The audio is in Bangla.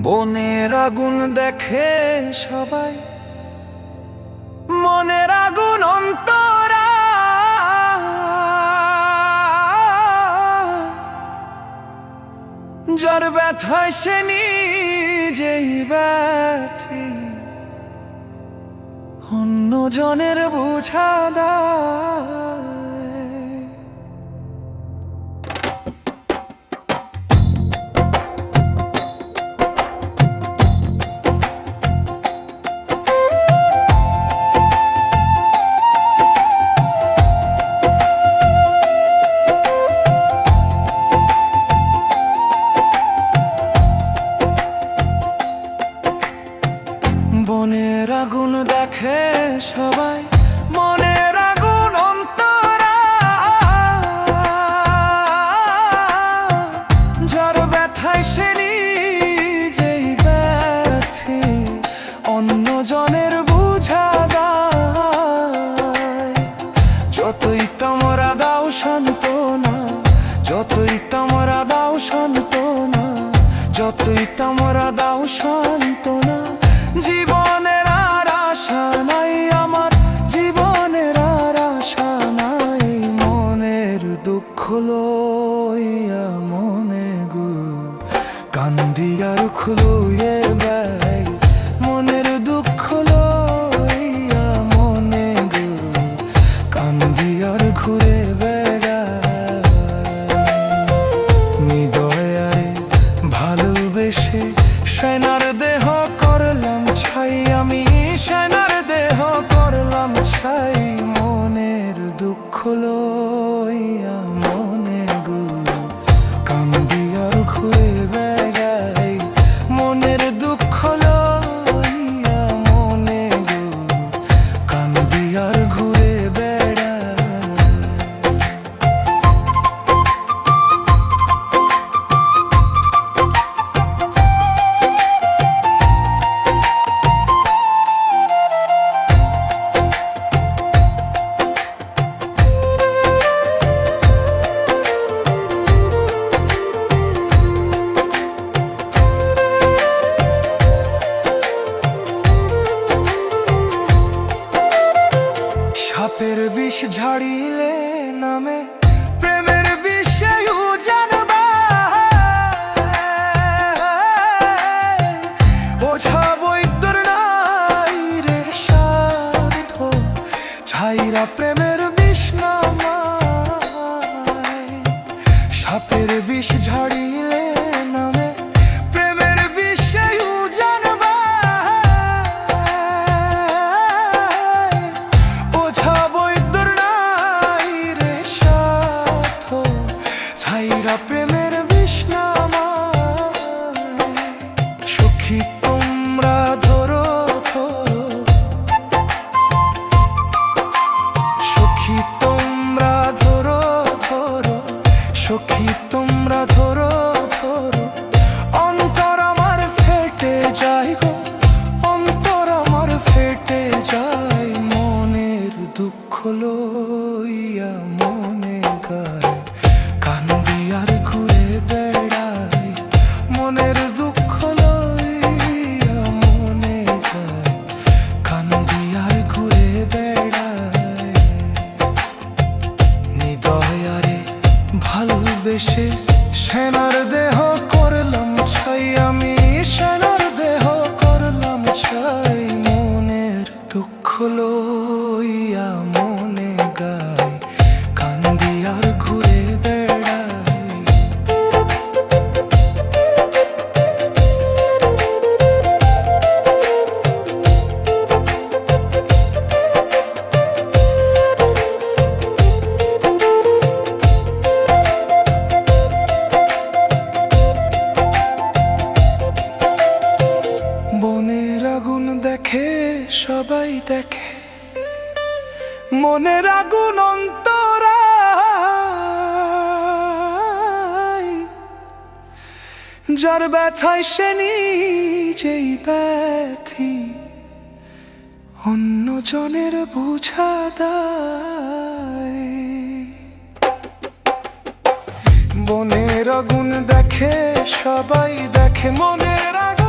বনের আগুন দেখে সবাই, মনের আগুন অন্তরা। যার ব্যথায় সে নিজেই ব্যথী, অন্য জনের বোঝা দেয়। বনের আগুন দেখে সবাই, মনের আগুন অন্তরা। যার ব্যথায় সে নিজেই ব্যথী, অন্য জনের বুঝা দেয়। যতই তোমরা দাও সান্ত্বনা, যতই তোমরা দাও সান্ত্বনা, যতই তোমরা দাও সান্ত্বনা, জীবনের আর আশা নাই আমার, জীবনের আর আশা নাই। মনের দুঃখ লইয়া মনে গো কান্দি আর খুলুয়ে বেড়াই। মনের দুঃখ লইয়া মনে গো কান্দি আর ঘুরে বেড়াই। হৃদয়ে ভালোবেসে সেনার দেহ করলাম ছাই, আমি সেনার দেহ করলাম ছাই। মনের দুঃখ লইয়া মনে গো কান্দি আর ঘুরে বেড়াই। মনের দুঃখ লইয়া মনে গো কান্দি আর ঘুরে বেড়াই। সাপের বিষ ঝাড়িলে নামে প্রেমের বিষে জানবা। ওঝা বৈদ্যর নাই রে সাধ, ছাইরা প্রেমের বিষ নামায়। সাপের বিষ ঝাড়িলে নামে প্রেমের বিষে জানবা। ওঝা বৈদ্যর নাই রে সাধ, ছাইরা প্রেমের বিষ নামায়। সখী তোমরা ধরো ধরো, সখী তোমরা ধরো ধরো, সখী তোমরা ধরো ধরো। অন্তর আমার ফেটে যায় গো, অন্তর আমার ফেটে যায়। মনের দুঃখ লইয়া মনে গায় কান্দি আর ঘুরে বেড়াই। মনের দুঃখ লইয়া মনে গায় কান্দি আর ঘুরে বেড়াই। হৃদয়ারে ভালোবেসে সেনার দেহ করলাম ছাই, আমি সেনার দেহ করলাম ছাই। মনের দুঃখ লইয়া মনে গায় কান্দি আর ঘুরে বেড়াই। বনের আগুন দেখে সবাই দেখে, মনের আগুন অন্তরা। যার ব্যথায় সে নিজেই ব্যথী, অন্য জনের বুঝা দেয়। বনের আগুন দেখে সবাই দেখে, মনের আগুন